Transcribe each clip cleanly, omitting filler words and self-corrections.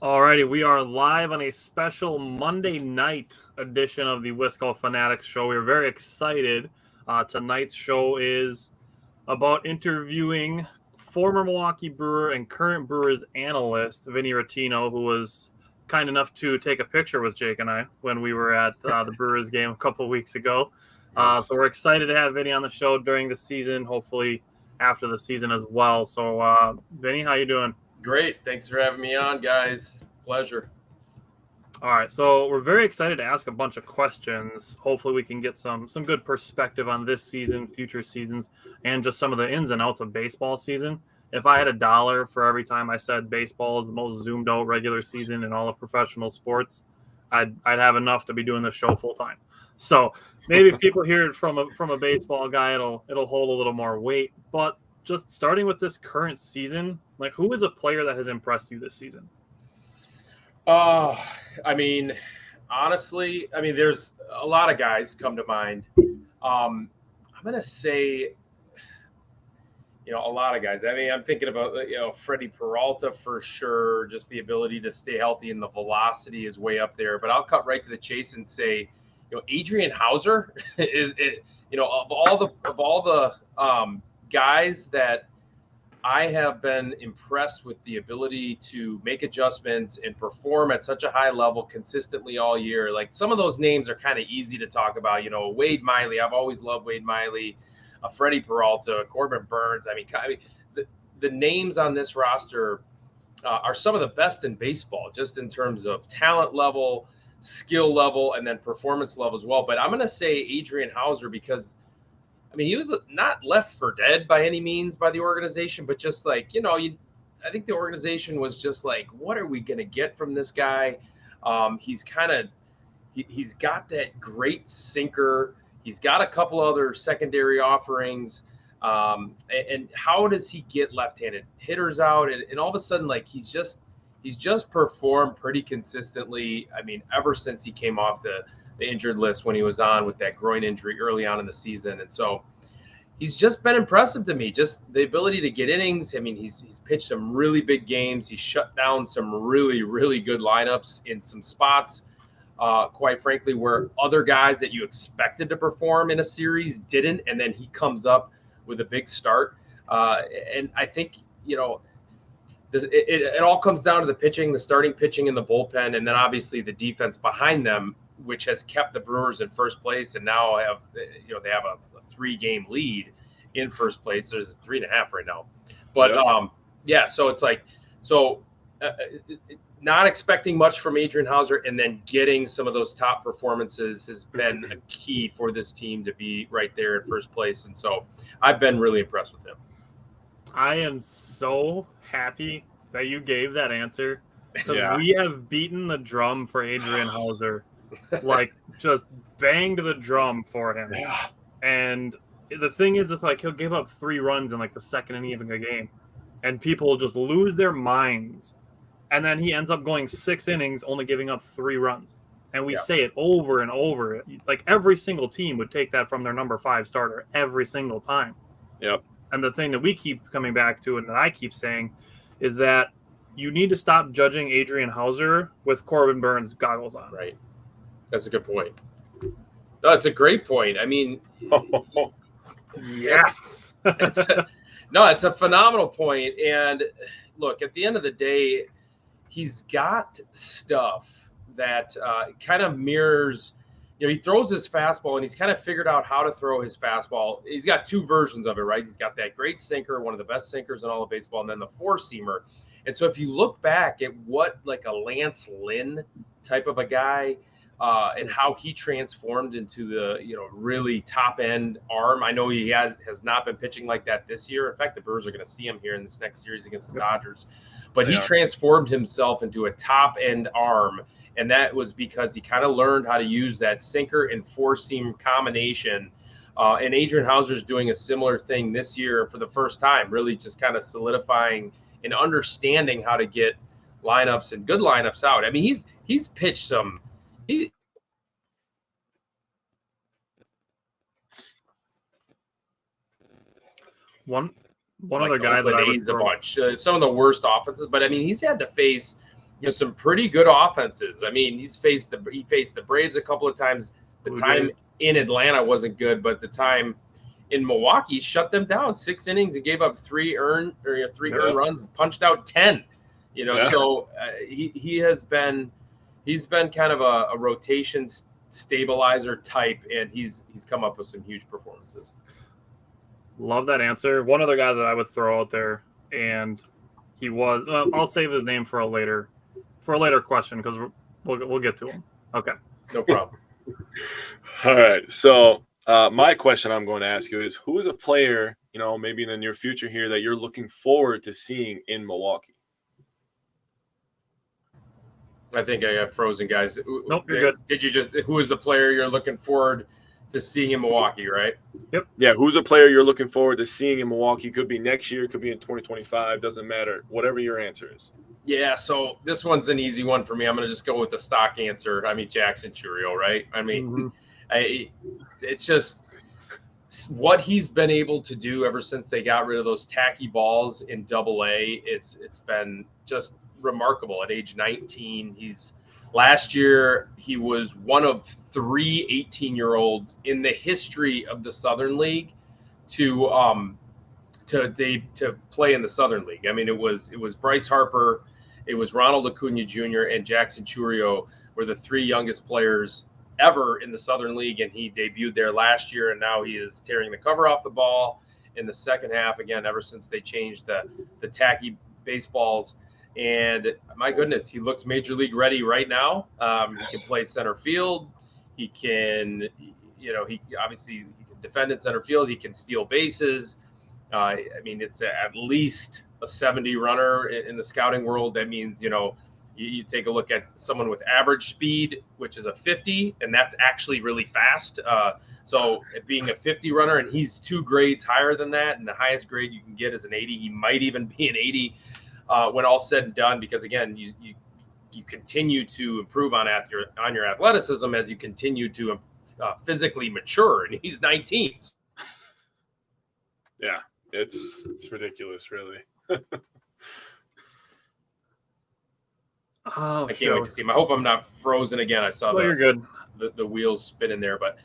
Alrighty, we are live on a special Monday night edition of the Wisco Fanatics show. We're very excited. Tonight's show is about interviewing former Milwaukee Brewer and current Brewers analyst Vinny Rottino, who was kind enough to take a picture with Jake and I when we were at the Brewers game a couple of weeks ago. Yes. So we're excited to have Vinny on the show during the season, hopefully after the season as well. So, Vinny, how you doing? Great. Thanks for having me on, guys. Pleasure. All right, so we're very excited to ask a bunch of questions. Hopefully we can get some good perspective on this season, future seasons, and just some of the ins and outs of baseball season. If I had $1 for every time I said baseball is the most zoomed out regular season in all of professional sports, I'd have enough to be doing this show full time. So maybe if people hear it from a baseball guy, it'll hold a little more weight. But just starting with this current season, like, who is a player that has impressed you this season? Honestly, there's a lot of guys come to mind. I'm going to say, a lot of guys. I'm thinking about, Freddie Peralta for sure. Just the ability to stay healthy and the velocity is way up there. But I'll cut right to the chase and say, Adrian Hauser is it. Of all the guys that I have been impressed with the ability to make adjustments and perform at such a high level consistently all year. Like, some of those names are kind of easy to talk about. Wade Miley. I've always loved Wade Miley. Freddie Peralta, Corbin Burns. The names on this roster are some of the best in baseball, just in terms of talent level, skill level, and then performance level as well. But I'm going to say Adrian Hauser because he was not left for dead by any means by the organization, but just like, I think the organization was just like, what are we going to get from this guy? He's got that great sinker. He's got a couple other secondary offerings. And how does he get left-handed hitters out? And all of a sudden, like, he's just performed pretty consistently. Ever since he came off the injured list when he was on with that groin injury early on in the season. And so he's just been impressive to me, just the ability to get innings. He's pitched some really big games. He shut down some really, really good lineups in some spots, quite frankly, where other guys that you expected to perform in a series didn't. And then he comes up with a big start. And I think, it all comes down to the pitching, the starting pitching in the bullpen, and then obviously the defense behind them, which has kept the Brewers in first place, and now they have a 3-game lead in first place. There's 3.5 right now, but so it's like, not expecting much from Adrian Hauser, and then getting some of those top performances has been a key for this team to be right there in first place, and so I've been really impressed with him. I am so happy that you gave that answer, because we have beaten the drum for Adrian Hauser. Like, just banged the drum for him. Yeah. And the thing is, it's like he'll give up 3 runs in like the second inning of a game, and people just lose their minds. And then he ends up going 6 innings, only giving up 3 runs. And we say it over and over. Like, every single team would take that from their number 5 starter every single time. Yep. And the thing that we keep coming back to, and that I keep saying, is that you need to stop judging Adrian Hauser with Corbin Burns goggles on. Right. That's a good point. No, it's a great point. Yes. It's a phenomenal point. And look, at the end of the day, he's got stuff that kind of mirrors. He throws his fastball, and he's kind of figured out how to throw his fastball. He's got 2 versions of it, right? He's got that great sinker, one of the best sinkers in all of baseball, and then the 4-seamer. And so if you look back at what, like, a Lance Lynn type of a guy, and how he transformed into the, really top end arm. I know he has not been pitching like that this year. In fact, the Brewers are going to see him here in this next series against the Dodgers. But he transformed himself into a top end arm. And that was because he kind of learned how to use that sinker and 4-seam combination. And Adrian Hauser's doing a similar thing this year for the first time, really just kind of solidifying and understanding how to get lineups and good lineups out. He's pitched some. One other guy that I would a bunch. Some of the worst offenses, but he's had to face some pretty good offenses. I mean, he faced the Braves a couple of times. The Blue time Jays. in Atlanta wasn't good, but the time in Milwaukee shut them down 6 innings and gave up three earned runs, and punched out 10. So he's been kind of a rotation stabilizer type, and he's come up with some huge performances. Love that answer. One other guy that I would throw out there, and he was. I'll save his name for a later question because we'll get to him. Okay, no problem. All right. So my question I'm going to ask you is, who is a player, maybe in the near future here that you're looking forward to seeing in Milwaukee? I think I got frozen, guys. Nope, you're good. Who is the player you're looking forward to seeing in Milwaukee, right? Yep. Yeah, who's a player you're looking forward to seeing in Milwaukee? Could be next year, could be in 2025, doesn't matter. Whatever your answer is. Yeah, so this one's an easy one for me. I'm going to just go with the stock answer. I mean, Jackson Chourio, right? I mean, it's just what he's been able to do ever since they got rid of those tacky balls in Double-A. It's been just remarkable. At age 19, last year he was one of 3 18-year-olds in the history of the Southern League to play in the Southern League. I mean, it was Bryce Harper, it was Ronald Acuna Jr., and Jackson Chourio were the 3 youngest players ever in the Southern League, and he debuted there last year, and now he is tearing the cover off the ball in the second half again, ever since they changed the tacky baseballs. And my goodness, he looks major league ready right now. He can play center field. He can, he can defend in center field. He can steal bases. I mean, it's at least a 70 runner in the scouting world. That means, you take a look at someone with average speed, which is a 50, and that's actually really fast. So being a 50 runner, and he's 2 grades higher than that, and the highest grade you can get is an 80. He might even be an 80 when all said and done, because again, you continue to improve on your athleticism as you continue to physically mature, and he's 19. Yeah, it's ridiculous, really. I can't wait to see him. I hope I'm not frozen again. I saw you're good. The wheels spinning there, but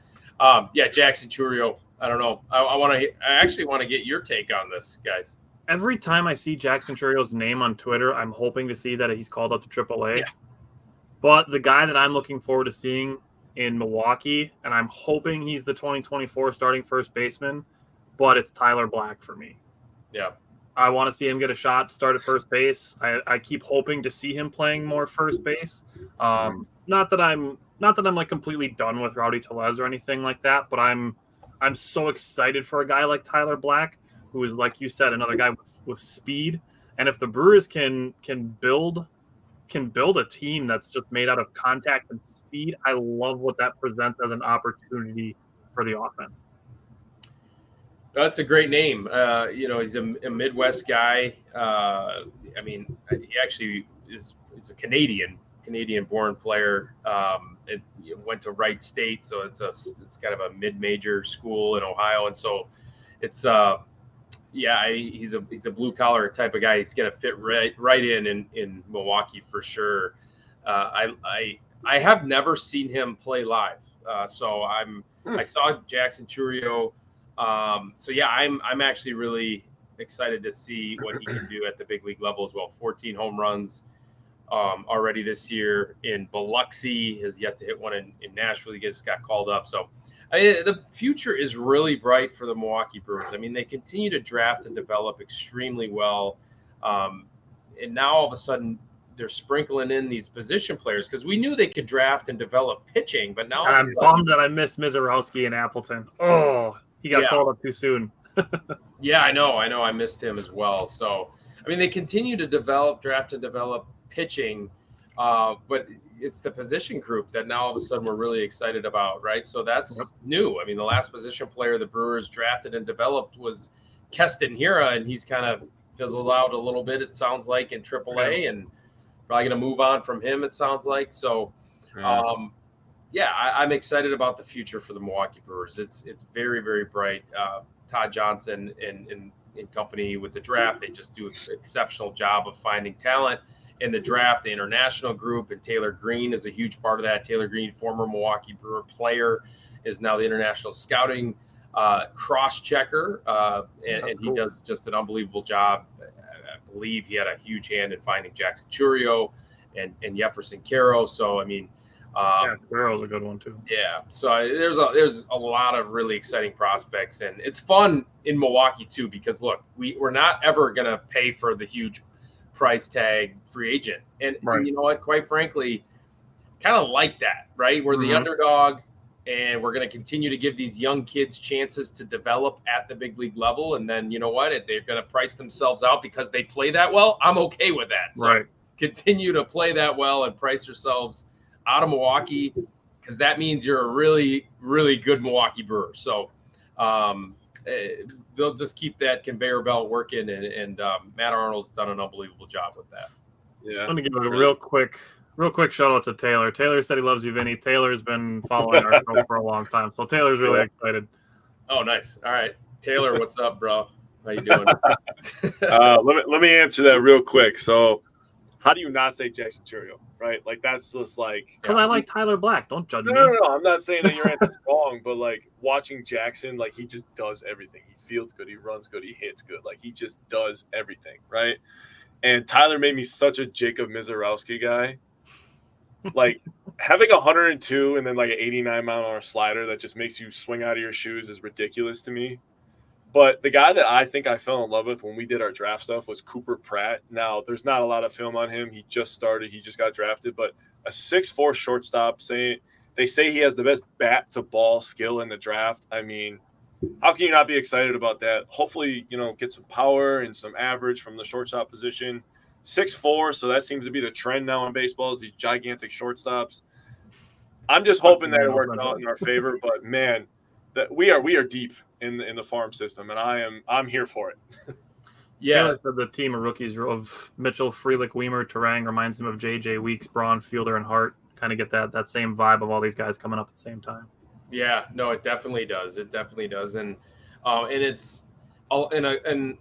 Jackson Chourio. I don't know. I actually want to get your take on this, guys. Every time I see Jackson Chourio's name on Twitter, I'm hoping to see that he's called up to AAA. Yeah. But the guy that I'm looking forward to seeing in Milwaukee, and I'm hoping he's the 2024 starting first baseman, but it's Tyler Black for me. Yeah. I want to see him get a shot to start at first base. I keep hoping to see him playing more first base. Not that I'm like completely done with Rowdy Tellez or anything like that, but I'm so excited for a guy like Tyler Black, who is, like you said, another guy with speed. And if the Brewers can build a team that's just made out of contact and speed, I love what that presents as an opportunity for the offense. That's a great name. He's a Midwest guy. I mean, he actually is a Canadian-born player. It went to Wright State, so it's kind of a mid-major school in Ohio, and so it's he's a blue-collar type of guy. He's gonna fit right in Milwaukee for sure. I have never seen him play live, so I saw Jackson Chourio. I'm actually really excited to see what he can do at the big league level as well. 14 home runs already this year in Biloxi, has yet to hit one in Nashville. He just got called up. So the future is really bright for the Milwaukee Brewers. I mean, they continue to draft and develop extremely well. And now all of a sudden they're sprinkling in these position players, because we knew they could draft and develop pitching, but now I'm bummed that I missed Mizorowski in Appleton. Oh, he got called up too soon. Yeah, I know. I missed him as well. So, I mean, they continue to draft and develop pitching, but it's the position group that now all of a sudden we're really excited about, right? So that's new. I mean, the last position player the Brewers drafted and developed was Keston Hiura, and he's kind of fizzled out a little bit, it sounds like, in AAA, and probably going to move on from him, it sounds like. So, I'm excited about the future for the Milwaukee Brewers. It's very, very bright. Todd Johnson and company with the draft, they just do an exceptional job of finding talent in the draft, the international group, and Taylor Green is a huge part of that. Taylor Green, former Milwaukee Brewer player, is now the international scouting cross-checker, and he does just an unbelievable job. I believe he had a huge hand in finding Jackson Churio and Jefferson Caro. So, I mean, Caro's a good one too. yeah. So there's a lot of really exciting prospects, and it's fun in Milwaukee too, because look, we're not ever going to pay for the huge price tag free agent. And you know what, quite frankly, kind of like that, right? We're the underdog, and we're going to continue to give these young kids chances to develop at the big league level. And then, you know what, if they're going to price themselves out because they play that well, I'm okay with that. So continue to play that well and price yourselves out of Milwaukee, because that means you're a really, really good Milwaukee Brewer. So they'll just keep that conveyor belt working, and Matt Arnold's done an unbelievable job with that. Yeah, I'm gonna give a real quick shout out to Taylor. Taylor said he loves you, Vinny. Taylor's been following our show for a long time, so Taylor's really excited. Oh, nice. All right, Taylor, what's up, bro? How you doing? let me answer that real quick. So, how do you not say Jackson Churio, right? Like, that's just like. Because I like Tyler Black. Don't judge me. No. I'm not saying that your answer's wrong, but like watching Jackson, like he just does everything. He fields good, he runs good, he hits good. Like he just does everything, right? And Tyler made me such a Jacob Mizorowski guy. Like having 102 and then like an 89-mile-an-hour slider that just makes you swing out of your shoes is ridiculous to me. But the guy that I think I fell in love with when we did our draft stuff was Cooper Pratt. Now, there's not a lot of film on him. He just started. He just got drafted. But a 6'4" shortstop, they say he has the best bat-to-ball skill in the draft. I mean, how can you not be excited about that? Hopefully, get some power and some average from the shortstop position. 6'4", so that seems to be the trend now in baseball, is these gigantic shortstops. I'm just hoping that it works out in our favor. But, man, that we are deep in the farm system, and I'm here for it. Yeah, Taylor said the team of rookies of Mitchell, Frelick, Weimer, Terang reminds him of J.J. Weeks, Braun, Fielder, and Hart. Kind of get that same vibe of all these guys coming up at the same time. Yeah, no, it definitely does. It definitely does, and it's and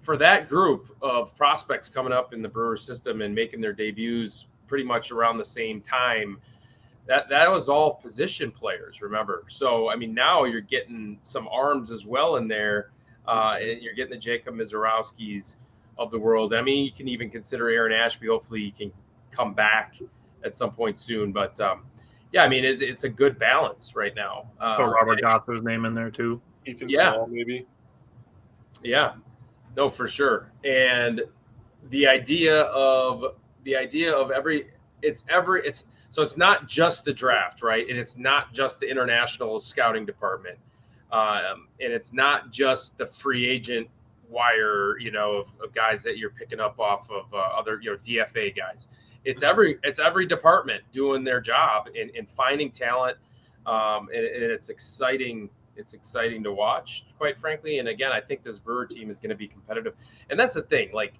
for that group of prospects coming up in the Brewers system and making their debuts pretty much around the same time. That was all position players, remember? So, I mean, now you're getting some arms as well in there. And you're getting the Jacob Mizorowskis of the world. I mean, you can even consider Aaron Ashby. Hopefully he can come back at some point soon. But, yeah, I mean, it's a good balance right now. So Robert Gosser's name in there too. Ethan Small, maybe. Yeah. No, for sure. And the idea of so it's not just the draft, right? And it's not just the international scouting department. And it's not just the free agent wire, of guys that you're picking up off of other, DFA guys. It's every department doing their job in finding talent. And it's exciting. It's exciting to watch, quite frankly. And again, I think this Brewer team is going to be competitive. And that's the thing. Like,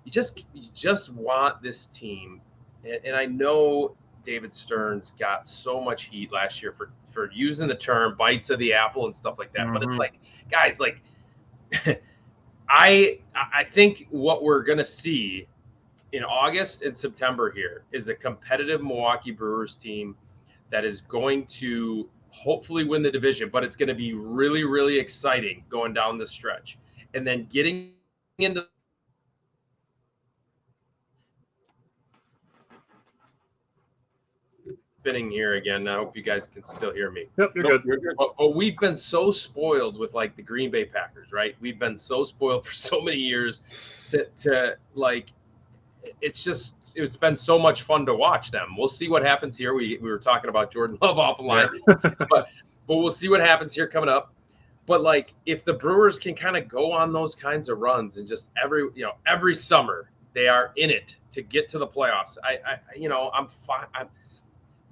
you just want this team. And I know David Stearns got so much heat last year for using the term bites of the apple and stuff like that. But it's like, guys, like I think what we're going to see in August and September here is a competitive Milwaukee Brewers team that is going to hopefully win the division, but it's going to be really, really exciting going down the stretch. And then getting into spinning here again. I hope you guys can still hear me. Yep, you're good. But we've been so spoiled with like the Green Bay Packers, right? We've been so spoiled for so many years to like, it's been so much fun to watch them. We'll see what happens here. We were talking about Jordan Love off the line, but we'll see what happens here coming up. But like, if the Brewers can kind of go on those kinds of runs and just every summer they are in it to get to the playoffs, I'm fine.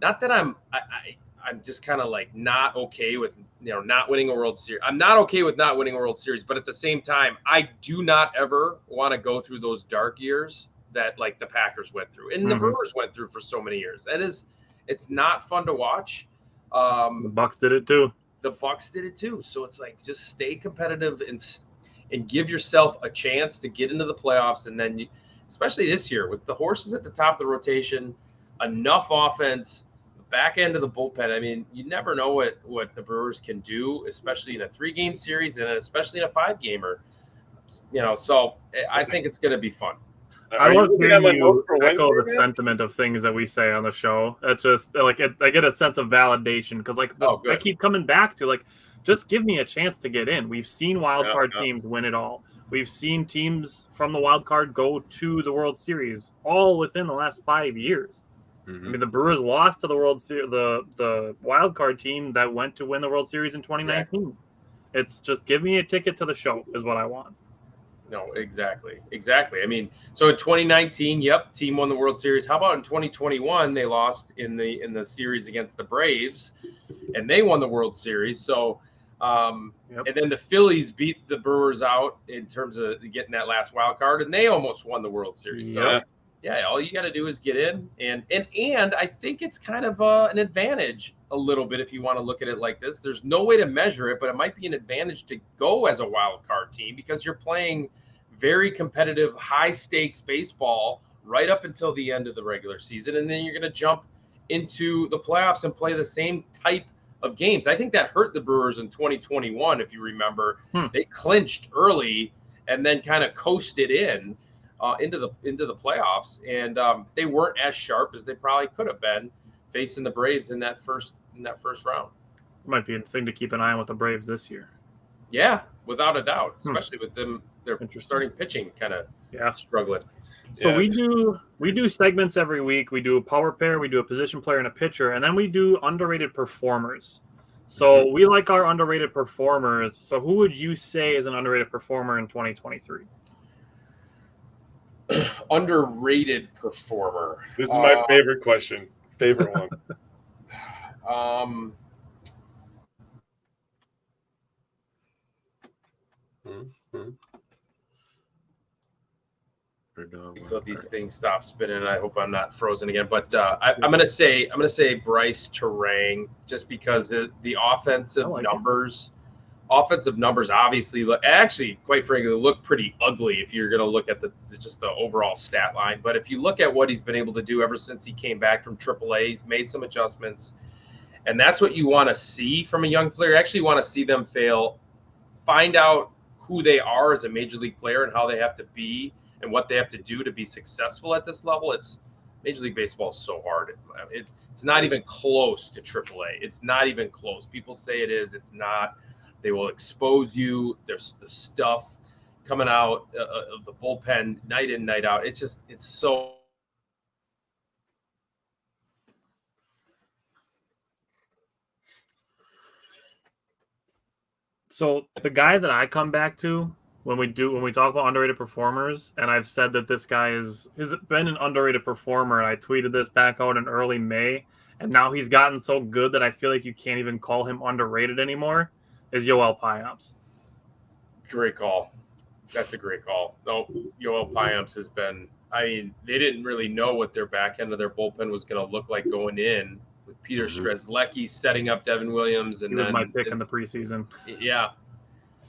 I'm just kind of like not okay with not winning a World Series. I'm not okay with not winning a World Series, but at the same time, I do not ever want to go through those dark years that like the Packers went through and the Brewers went through for so many years. It's not fun to watch. The Bucks did it too. So it's like, just stay competitive and give yourself a chance to get into the playoffs. And then especially this year with the horses at the top of the rotation, enough offense, back end of the bullpen. I mean, you never know what the Brewers can do, especially in a 3-game series and especially in a 5-gamer. So I think it's going to be fun. I love hearing you echo the sentiment of things that we say on the show. It's just I get a sense of validation because I keep coming back to just give me a chance to get in. We've seen wild card teams win it all. We've seen teams from the wild card go to the World Series all within the last 5 years. Mm-hmm. I mean, the Brewers lost to the World Series, the wild card team that went to win the World Series in 2019. Exactly. It's just give me a ticket to the show is what I want. No, exactly. I mean, so in 2019, team won the World Series. How about in 2021? They lost in the series against the Braves, and they won the World Series. So, and then the Phillies beat the Brewers out in terms of getting that last wild card, and they almost won the World Series. So, all you got to do is get in, and I think it's kind of an advantage a little bit if you want to look at it like this. There's no way to measure it, but it might be an advantage to go as a wild card team because you're playing very competitive, high-stakes baseball right up until the end of the regular season, and then you're going to jump into the playoffs and play the same type of games. I think that hurt the Brewers in 2021, if you remember. They clinched early and then kind of coasted into the playoffs, and they weren't as sharp as they probably could have been facing the Braves in that first round. Might be a thing to keep an eye on with the Braves this year. Yeah, without a doubt, especially with them, their starting pitching kind of struggling. So we do segments every week. We do a power pair, we do a position player and a pitcher, and then we do underrated performers. So we like our underrated performers. So who would you say is an underrated performer in 2023? Underrated performer. This is my favorite question. Favorite one. So these things stop spinning. I hope I'm not frozen again. But I'm gonna say Bryce Terang, just because the offensive numbers obviously quite frankly look pretty ugly if you're gonna look at just the overall stat line. But if you look at what he's been able to do ever since he came back from AAA, he's made some adjustments, and that's what you want to see from a young player. Actually, want to see them fail, find out who they are as a major league player and how they have to be and what they have to do to be successful at this level. Major League Baseball is so hard. It's not even close to AAA. It's not even close. People say it is. It's not. They will expose you. There's the stuff coming out of the bullpen night in, night out. It's so. So the guy that I come back to when we talk about underrated performers, and I've said that this guy has been an underrated performer, and I tweeted this back out in early May, and now he's gotten so good that I feel like you can't even call him underrated anymore, is Yoel Payamps. Great call. That's a great call. So Yoel Payamps has been, they didn't really know what their back end of their bullpen was going to look like going in with Peter Strzelecki setting up Devin Williams. And he was my pick in the preseason.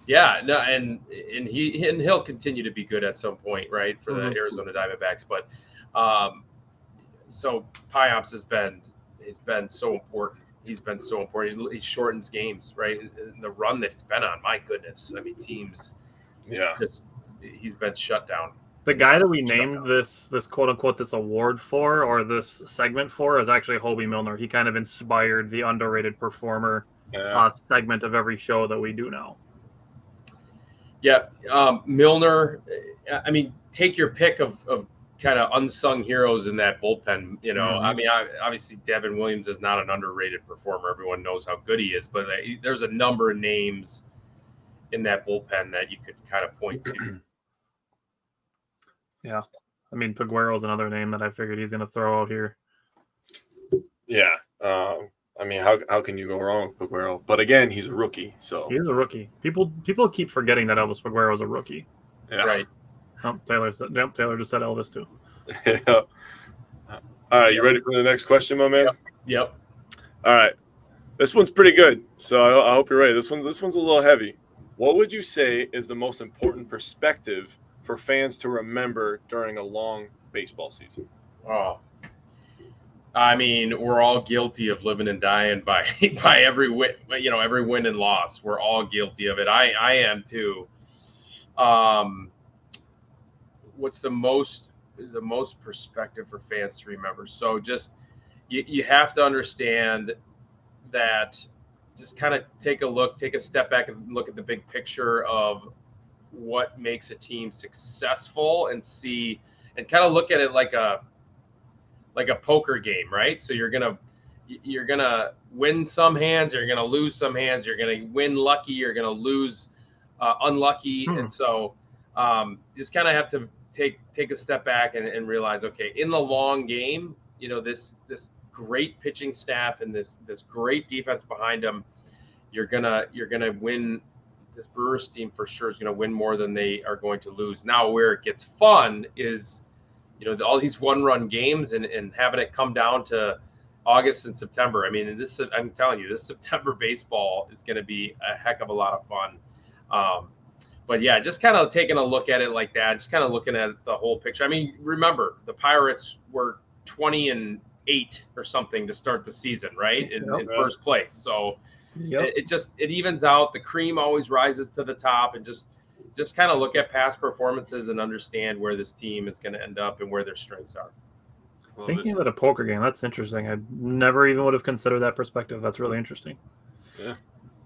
Yeah, no, and he'll continue to be good at some point, right, for the Arizona Diamondbacks. But so Payamps has been so important. He's been so important. He shortens games, right? And the run that he's been on, my goodness. I mean, teams, he's been shut down. The guy that we named this quote unquote this award for, or this segment for, is actually Hobie Milner. He kind of inspired the underrated performer segment of every show that we do now. Yeah, Milner. I mean, take your pick of kind of unsung heroes in that bullpen. I mean, obviously Devin Williams is not an underrated performer. Everyone knows how good he is, but there's a number of names in that bullpen that you could kind of point to. Yeah, I mean, Paguero's another name that I figured he's going to throw out here. Yeah. I mean, how can you go wrong with Paguero? But again, he's a rookie, so he is a rookie. People keep forgetting that Elvis Paguero is a rookie. Yeah. Right. Oh, Taylor just said Elvis too. Yeah. All right, you ready for the next question, my man? Yep. All right, this one's pretty good, so I hope you're ready. This one's a little heavy. What would you say is the most important perspective for fans to remember during a long baseball season? Oh, I mean, we're all guilty of living and dying by every win, every win and loss. We're all guilty of it. I am too. What's the most perspective for fans to remember? So just you have to understand that, just kind of take a step back and look at the big picture of what makes a team successful, and kind of look at it like a poker game, right? So you're gonna win some hands, you're gonna lose some hands, you're gonna win lucky, you're gonna lose unlucky, and so just kind of have to take a step back and realize, okay, in the long game, this great pitching staff and this great defense behind them, you're gonna win. This Brewers team for sure is going to win more than they are going to lose. Now, where it gets fun is, all these one-run games and having it come down to August and September. I mean, I'm telling you, this September baseball is going to be a heck of a lot of fun. But yeah, just kind of taking a look at it like that, just kind of looking at the whole picture. I mean, remember, the Pirates were 20-8 or something to start the season, right? In first place. So it evens out. The cream always rises to the top, and just kind of look at past performances and understand where this team is going to end up and where their strengths are. Thinking about a poker game, that's interesting. I never even would have considered that perspective. That's really interesting. Yeah.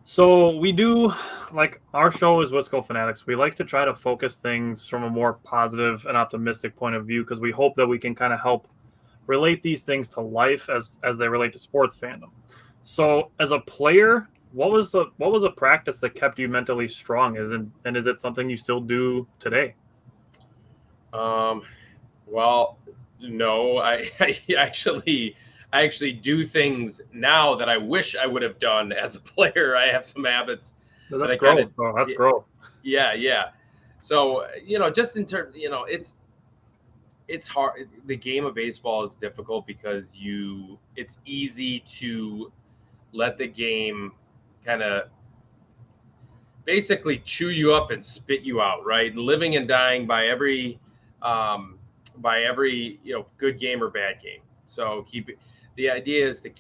So we do, like, our show is Wisco Fanatics. We like to try to focus things from a more positive and optimistic point of view, because we hope that we can kind of help relate these things to life as they relate to sports fandom. So as a player, what was a practice that kept you mentally strong? Is it something you still do today? Well, no, I actually do things now that I wish I would have done as a player. I have some habits. So that's growth. That's growth. Yeah. So, just in terms, it's hard. The game of baseball is difficult because it's easy to let the game kind of basically chew you up and spit you out, right? Living and dying by every good game or bad game. So the idea is to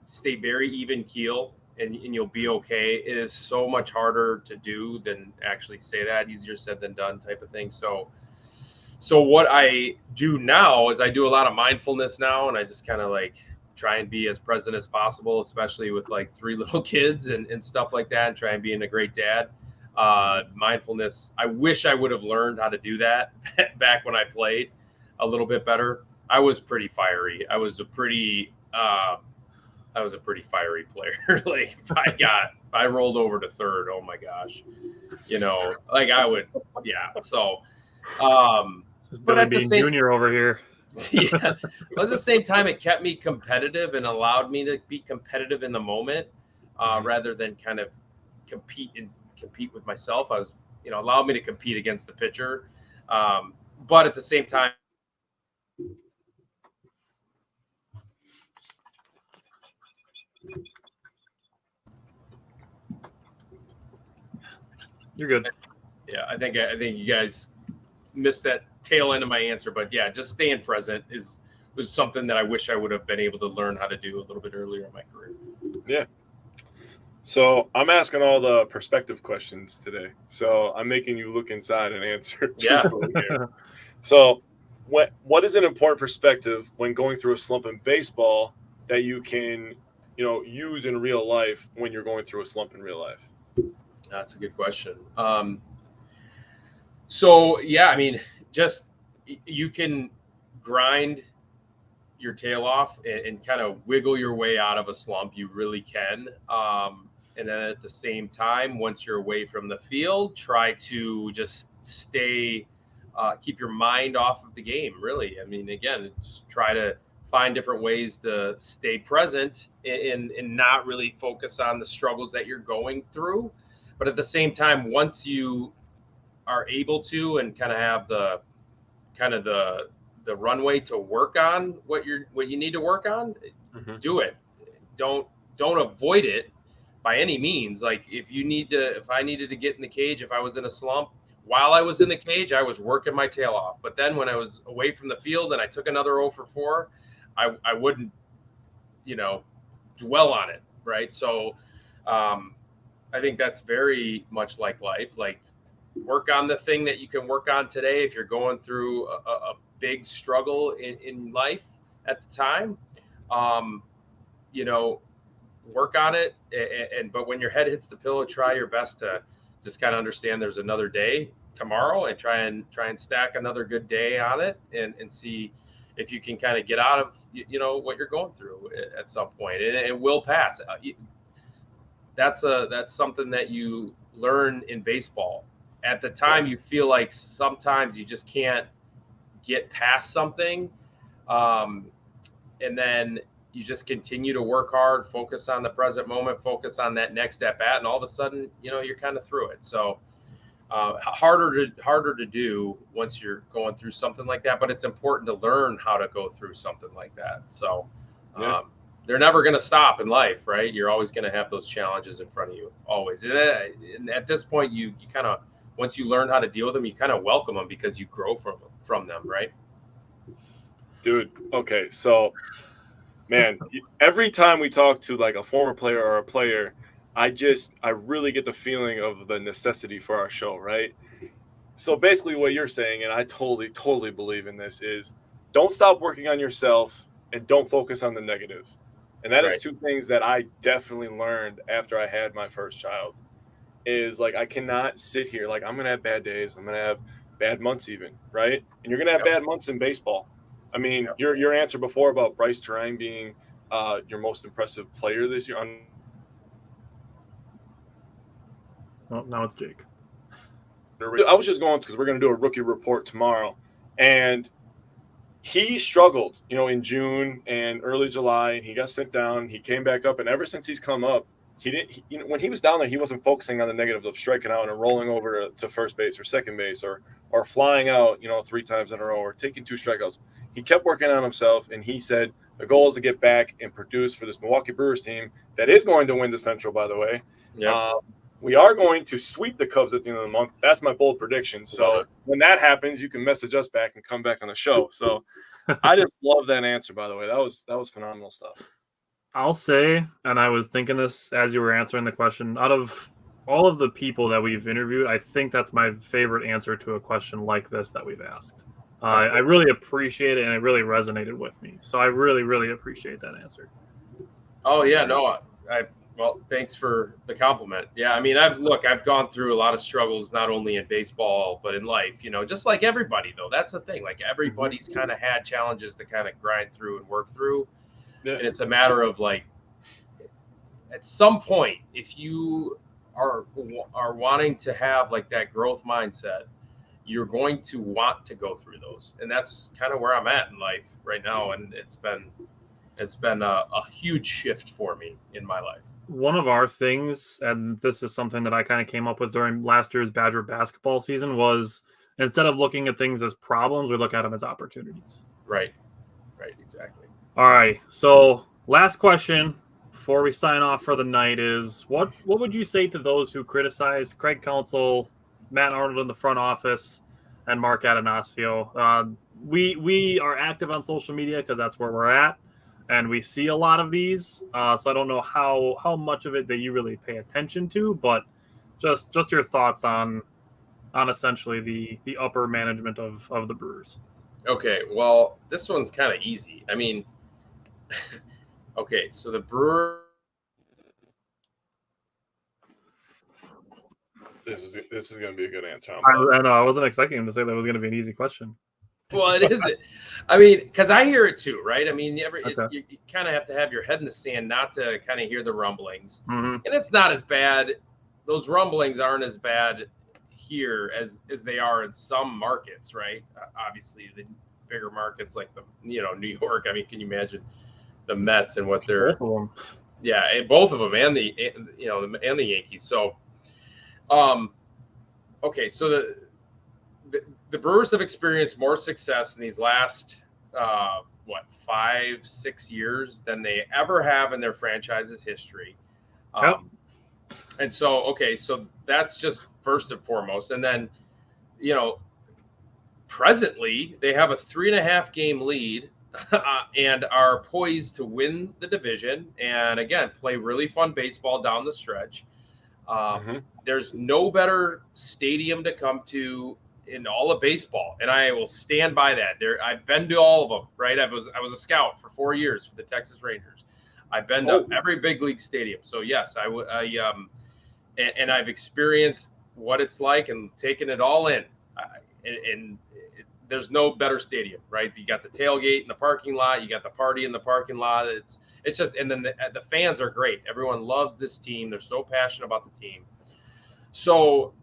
stay very even keel, and you'll be okay. It is so much harder to do than actually say that. Easier said than done type of thing. So what I do now is I do a lot of mindfulness now, and I just kind of try and be as present as possible, especially with 3 little kids and stuff like that, and try and being a great dad. Mindfulness, I wish I would have learned how to do that back when I played a little bit better. I was pretty fiery. I was a pretty fiery player. If I rolled over to third, oh my gosh, I would, yeah. So, but at the same junior over here. Yeah, but at the same time, it kept me competitive and allowed me to be competitive in the moment, rather than kind of compete with myself. I was, allowed me to compete against the pitcher, but at the same time, you're good. Yeah, I think you guys missed that tail end of my answer, but yeah, just staying present was something that I wish I would have been able to learn how to do a little bit earlier in my career. Yeah. So I'm asking all the perspective questions today. So I'm making you look inside and answer. Yeah. So what is an important perspective when going through a slump in baseball that you can, use in real life when you're going through a slump in real life? That's a good question. So yeah, I mean, just you can grind your tail off and kind of wiggle your way out of a slump. You really can. And then at the same time, once you're away from the field, try to just keep your mind off of the game, really. I mean, again, just try to find different ways to stay present and not really focus on the struggles that you're going through. But at the same time, once you are able to and kind of have the runway to work on what you need to work on, do it. Don't avoid it by any means. If I needed to get in the cage, if I was in a slump, while I was in the cage, I was working my tail off. But then when I was away from the field and I took another 0 for 4, I wouldn't, dwell on it, right? So I think that's very much like life. Like, work on the thing that you can work on today. If you're going through a big struggle in life at the time, work on it. But when your head hits the pillow, try your best to just kind of understand there's another day tomorrow, and try and stack another good day on it, and see if you can kind of get out of, what you're going through at some point. And it will pass. That's something that you learn in baseball. At the time, you feel like sometimes you just can't get past something. And then you just continue to work hard, focus on the present moment, focus on that next at bat, and all of a sudden, you're kind of through it. So harder to do once you're going through something like that, but it's important to learn how to go through something like that. So they're never going to stop in life, right? You're always going to have those challenges in front of you, always. And at this point, you kind of, once you learn how to deal with them, you kind of welcome them because you grow from them, right? Dude, okay, so, man, every time we talk to like a former player or a player, I really get the feeling of the necessity for our show, right? So basically what you're saying, and I totally believe in this, is don't stop working on yourself and don't focus on the negative. And that is two things that I definitely learned after I had my first child. Is like, I cannot sit here, like, I'm going to have bad days. I'm going to have bad months even, right? And you're going to have bad months in baseball. I mean, your answer before about Bryce Terang being your most impressive player this year. Well, now it's Jake. I was just going because we're going to do a rookie report tomorrow. And he struggled, in June and early July. And he got sent down. He came back up. And ever since he's come up, when he was down there, he wasn't focusing on the negatives of striking out and rolling over to first base or second base or flying out, 3 times in a row or taking 2 strikeouts. He kept working on himself, and he said the goal is to get back and produce for this Milwaukee Brewers team that is going to win the Central, by the way. We are going to sweep the Cubs at the end of the month. That's my bold prediction. So when that happens, you can message us back and come back on the show. So I just love that answer, by the way. That was phenomenal stuff. I'll say, and I was thinking this as you were answering the question, out of all of the people that we've interviewed, I think that's my favorite answer to a question like this that we've asked. I really appreciate it, and it really resonated with me. So I really, really appreciate that answer. Oh, yeah, no, well, thanks for the compliment. Yeah, I mean, I've gone through a lot of struggles, not only in baseball, but in life, just like everybody, though. That's the thing. Like, everybody's kind of had challenges to kind of grind through and work through. Yeah. And it's a matter of, like, at some point, if you are wanting to have like that growth mindset, you're going to want to go through those. And that's kind of where I'm at in life right now. And it's been a huge shift for me in my life. One of our things, and this is something that I kind of came up with during last year's Badger basketball season, was instead of looking at things as problems, we look at them as opportunities. Right, exactly. All right, so last question before we sign off for the night is, what would you say to those who criticize Craig Counsell, Matt Arnold in the front office, and Mark Atanasio? We are active on social media because that's where we're at, and we see a lot of these. So I don't know how much of it that you really pay attention to, but just your thoughts on essentially the upper management of the Brewers. Okay, well, this one's kind of easy. I mean, okay, so the Brewers. This is going to be a good answer. I know. I wasn't expecting him to say that was going to be an easy question. Well, it isn't. I mean, because I hear it too, right? I mean, you kind of have to have your head in the sand not to kind of hear the rumblings. Mm-hmm. And it's not as bad. Those rumblings aren't as bad here as they are in some markets, right? Obviously, the bigger markets like New York. I mean, can you imagine the Mets and what they're? Both of them. Yeah, both of them, and the Yankees. So, okay, so the Brewers have experienced more success in these last 5-6 years than they ever have in their franchise's history. Yep. And so, okay, so that's just first and foremost. And then presently they have a 3.5 game lead and are poised to win the division. And again, play really fun baseball down the stretch. There's no better stadium to come to in all of baseball, and I will stand by that. I've been to all of them, right? I was a scout for 4 years for the Texas Rangers. I've been to every big league stadium. So yes, and I've experienced what it's like and taken it all in. There's no better stadium, right? You got the tailgate in the parking lot, you got the party in the parking lot. It's just, and then the fans are great. Everyone loves this team. They're so passionate about the team. So,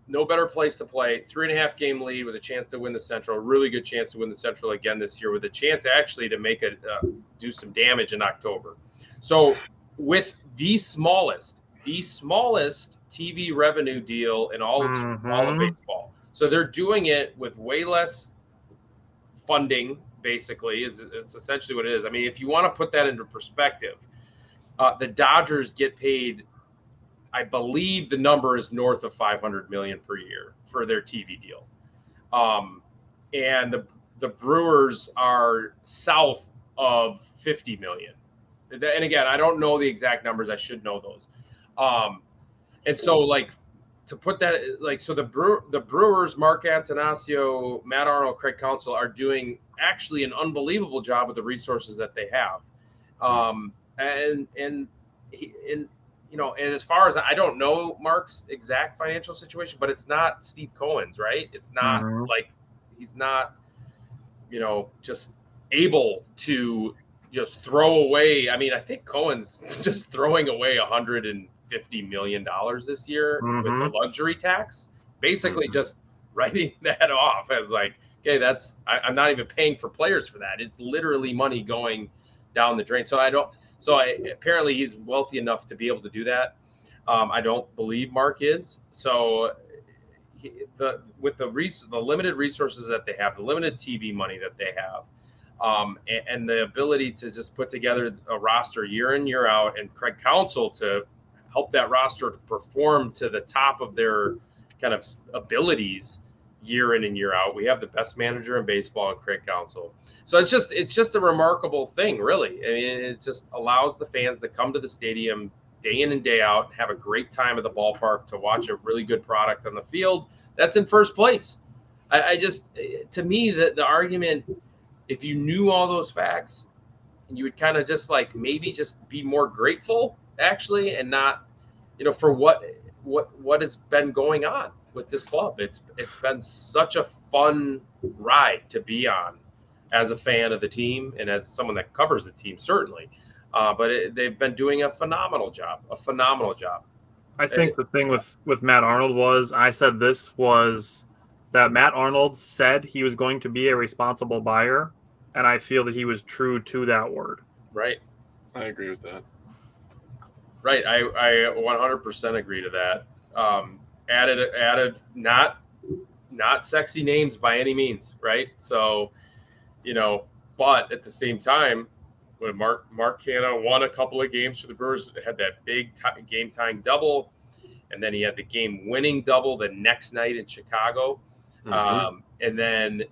no better place to play. 3.5 game lead with a chance to win the Central. A really good chance to win the Central again this year, with a chance actually to make do some damage in October. So, with the smallest TV revenue deal in all of baseball. So they're doing it with way less funding. Basically, it's essentially what it is. I mean, if you want to put that into perspective, the Dodgers get paid, I believe the number is north of $500 million per year for their TV deal, and the Brewers are south of $50 million. And again, I don't know the exact numbers. I should know those. And so, like, to put that, like, so the Brewers, Mark Antanasio, Matt Arnold, Craig Counsell are doing actually an unbelievable job with the resources that they have. And as far as I don't know Mark's exact financial situation, but it's not Steve Cohen's, right? It's not like he's not, just able to just throw away. I mean, I think Cohen's just throwing away $150 million this year with the luxury tax, basically just writing that off as like, okay, I'm not even paying for players for that. It's literally money going down the drain. Apparently he's wealthy enough to be able to do that. I don't believe Mark is. So with the limited resources that they have, the limited TV money that they have, and the ability to just put together a roster year in, year out, and Craig Counsell to help that roster to perform to the top of their kind of abilities year in and year out. We have the best manager in baseball in Craig Counsell. So it's just a remarkable thing, really. I mean, it just allows the fans to come to the stadium day in and day out and have a great time at the ballpark, to watch a really good product on the field. That's in first place. To me, the argument, if you knew all those facts, you would kind of just like maybe just be more grateful actually, and not, for what has been going on with this club. It's been such a fun ride to be on as a fan of the team and as someone that covers the team, certainly. But they've been doing a phenomenal job. I think the thing with Matt Arnold was that Matt Arnold said he was going to be a responsible buyer, and I feel that he was true to that word. Right. I agree with that. Right. I 100% agree to that. Added not sexy names by any means. Right. So, but at the same time, when Mark Canha won a couple of games for the Brewers, had that big game tying double, and then he had the game winning double the next night in Chicago. And then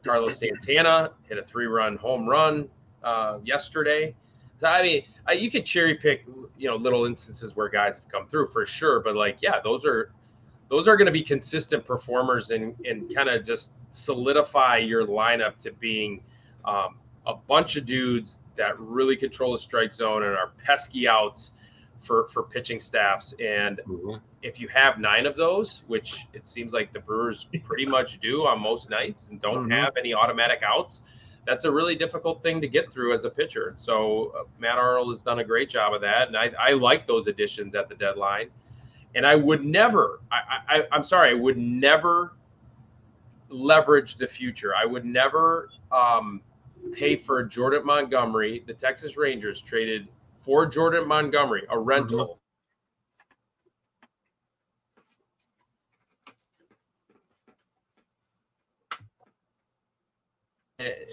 Carlos Santana hit a 3-run home run yesterday. So, I mean, you could cherry pick, little instances where guys have come through for sure. But those are going to be consistent performers and kind of just solidify your lineup to being a bunch of dudes that really control the strike zone and are pesky outs for pitching staffs. And if you have 9 of those, which it seems like the Brewers pretty much do on most nights, and don't have any automatic outs, that's a really difficult thing to get through as a pitcher. And so Matt Arnold has done a great job of that. And I like those additions at the deadline. And I would never, I'm sorry, I would never leverage the future. I would never pay for Jordan Montgomery. The Texas Rangers traded for Jordan Montgomery, a rental.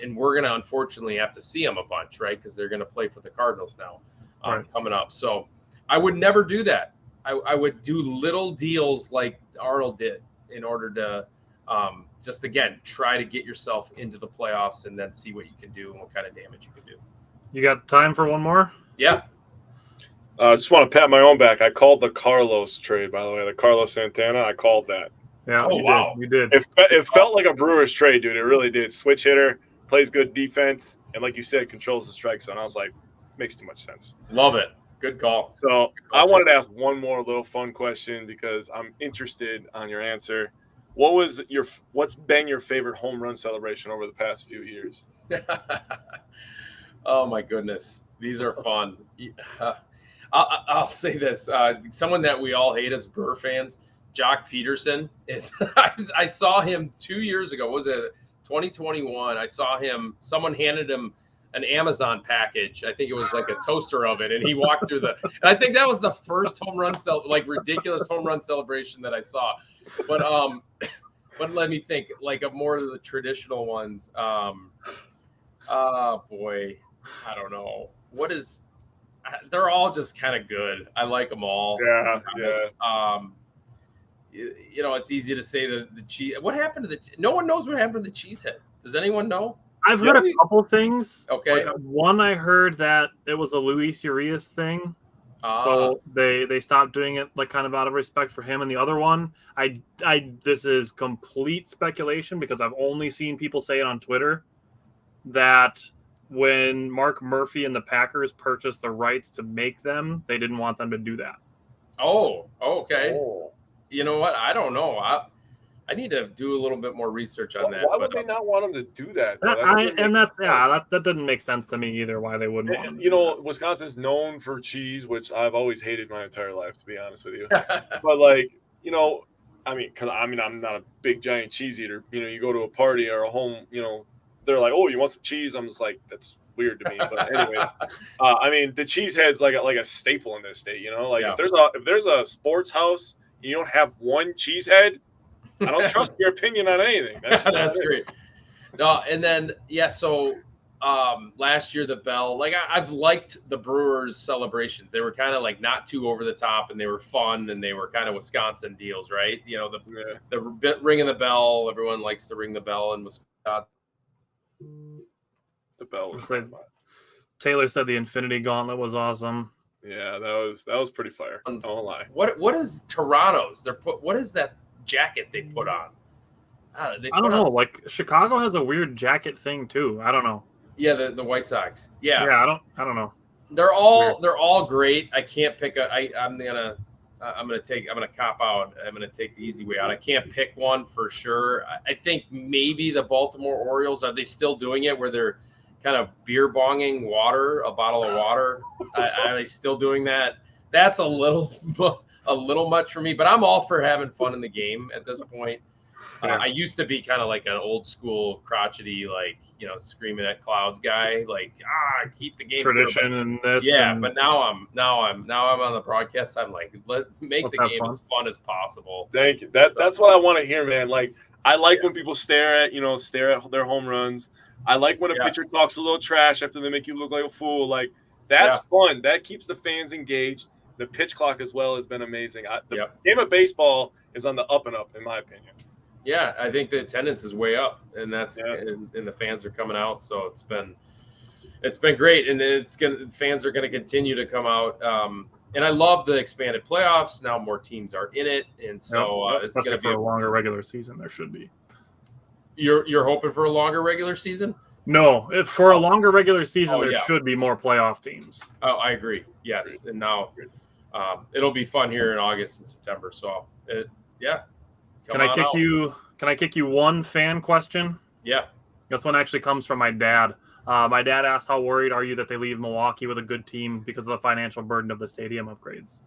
And we're going to unfortunately have to see them a bunch, right? Because they're going to play for the Cardinals now coming up. So I would never do that. I would do little deals like Arnold did in order to just, again, try to get yourself into the playoffs and then see what you can do and what kind of damage you can do. You got time for one more? Yeah. I just want to pat my own back. I called the Carlos trade, by the way, the Carlos Santana. I called that. Yeah, Oh, wow. You did. It felt like a Brewers trade, dude. It really did. Switch hitter, plays good defense, and like you said, controls the strike zone. I was like, makes too much sense. Love it. Good call. So I wanted to ask one more little fun question because I'm interested on your answer. What's been your favorite home run celebration over the past few years? Oh my goodness, these are fun. I'll say this: someone that we all hate as Brewer fans, Jock Peterson is. I saw him 2 years ago. Was it 2021? I saw him. Someone handed him an Amazon package. I think it was like a toaster oven, and he walked through the. And I think that was the first home run ridiculous home run celebration that I saw. But let me think, like of more of the traditional ones. Oh boy, I don't know. They're all just kind of good. I like them all. Yeah. It's easy to say the cheese. What happened to no one knows what happened to the cheesehead. Does anyone know? I've heard a couple things. Okay. Like, one, I heard that it was a Luis Urias thing. So they stopped doing it, like, kind of out of respect for him. And the other one, this is complete speculation because I've only seen people say it on Twitter, that when Mark Murphy and the Packers purchased the rights to make them, they didn't want them to do that. Oh, okay. Oh. You know what? I don't know. I need to do a little bit more research on that. Why would they not want them to do that? That didn't make sense to me either. Why they wouldn't want them? Wisconsin's known for cheese, which I've always hated my entire life, to be honest with you. But I'm not a big giant cheese eater. You go to a party or a home, they're like, "Oh, you want some cheese?" I'm just like, that's weird to me. But anyway, the cheesehead's like a staple in this state. If there's a sports house, and you don't have one cheesehead, I don't trust your opinion on anything. That's great. No, and then so last year the Bell, I've liked the Brewers celebrations. They were kind of like not too over the top, and they were fun, and they were kind of Wisconsin deals, right? The ringing the bell. Everyone likes to ring the bell in Wisconsin. The bell was Taylor said the Infinity Gauntlet was awesome. Yeah, that was pretty fire. I won't lie. What is Toronto's? What is that jacket they put on? I don't know. Like, Chicago has a weird jacket thing too. I don't know. Yeah, the White Sox. Yeah. Yeah, I don't know. They're all great. I can't pick I'm gonna cop out. I'm gonna take the easy way out. I can't pick one for sure. I think maybe the Baltimore Orioles, are they still doing it where they're kind of beer bonging a bottle of water? Are they still doing that? That's a little much for me, but I'm all for having fun in the game at this point. Yeah. I used to be kind of like an old school crotchety, screaming at clouds guy, keep the game tradition and this. Yeah, but now I'm on the broadcast. I'm like, make the game as fun as possible. Thank you. That's what I want to hear, man. Like, I like when people stare at their home runs. I like when a pitcher talks a little trash after they make you look like a fool. Like, that's fun. That keeps the fans engaged. The pitch clock as well has been amazing. The game of baseball is on the up and up, in my opinion. Yeah, I think the attendance is way up, and and the fans are coming out. So it's been great, and fans are going to continue to come out. And I love the expanded playoffs. Now more teams are in it, and so it's going to be a longer regular season. There should be. You're hoping for a longer regular season? No, for a longer regular season, there should be more playoff teams. Oh, I agree. Yes, and now it'll be fun here in August and September. So, Can I kick you one fan question? Yeah. This one actually comes from my dad. My dad asked, how worried are you that they leave Milwaukee with a good team because of the financial burden of the stadium upgrades?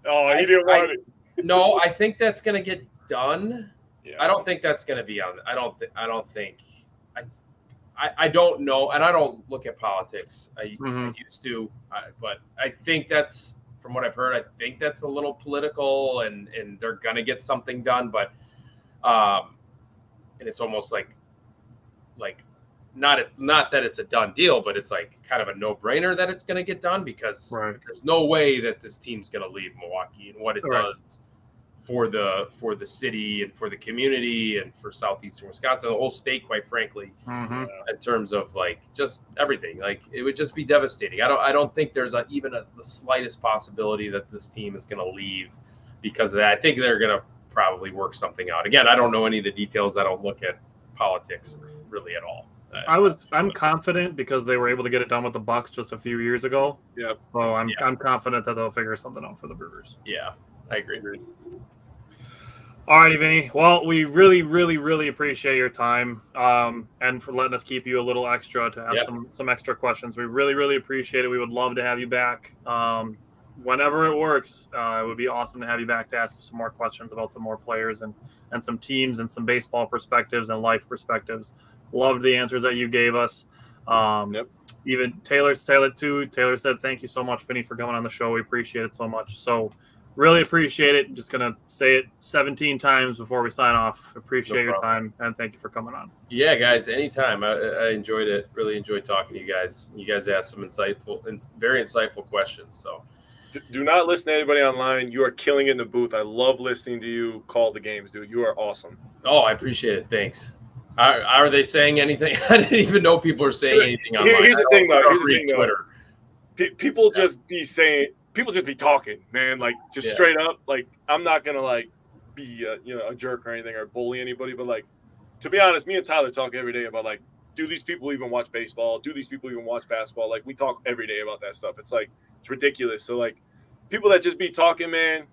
He didn't want it. No, I think that's going to get done. Yeah. I don't think that's going to be on. I don't think. I don't know, and I don't look at politics. I used to, but I think that's, from what I've heard, I think that's a little political, and they're going to get something done, but and it's almost like not that it's a done deal, but it's like kind of a no-brainer that it's going to get done, because there's no way that this team's going to leave Milwaukee and what it does for the city and for the community and for southeastern Wisconsin, the whole state, quite frankly, in terms of like just everything. Like it would just be devastating. I don't think there's even the slightest possibility that this team is going to leave because of that. I think they're going to probably work something out. Again, I don't know any of the details. I don't look at politics really at all. I'm confident because they were able to get it done with the Bucks just a few years ago. Yep. So I'm confident that they'll figure something out for the Brewers. Yeah, I agree. All righty, Vinny. Well, we really, really, really appreciate your time and for letting us keep you a little extra to ask some extra questions. We really, really appreciate it. We would love to have you back whenever it works. It would be awesome to have you back to ask you some more questions about some more players and some teams and some baseball perspectives and life perspectives. Loved the answers that you gave us. Even Taylor too. Taylor said, thank you so much, Vinny, for coming on the show. We appreciate it so much. So really appreciate it. Just going to say it 17 times before we sign off. Appreciate your time, and thank you for coming on. Yeah, guys, anytime. I enjoyed it. Really enjoyed talking to you guys. You guys asked some very insightful questions. So do not listen to anybody online. You are killing it in the booth. I love listening to you call the games, dude. You are awesome. Oh, I appreciate it. Thanks. Are they saying anything? I didn't even know people were saying anything online. Here's the thing, though. Twitter. People just be talking, man. Like just straight up. Like I'm not gonna like be a jerk or anything or bully anybody, but like to be honest, me and Tyler talk every day about like, do these people even watch baseball? Do these people even watch basketball? Like we talk every day about that stuff. It's like it's ridiculous. So like people that just be talking, man,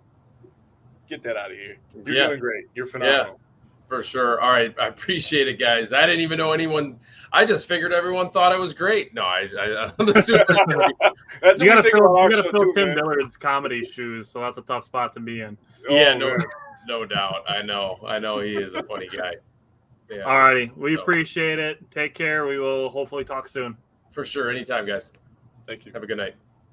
get that out of here. You're doing great. You're phenomenal. Yeah. For sure. All right. I appreciate it, guys. I didn't even know anyone. I just figured everyone thought it was great. No, I'm assuming. That's you got to fill Tim Dillard's comedy shoes, so that's a tough spot to be in. Yeah, no doubt. I know he is a funny guy. Yeah. All righty. We appreciate it. Take care. We will hopefully talk soon. For sure. Anytime, guys. Thank you. Have a good night.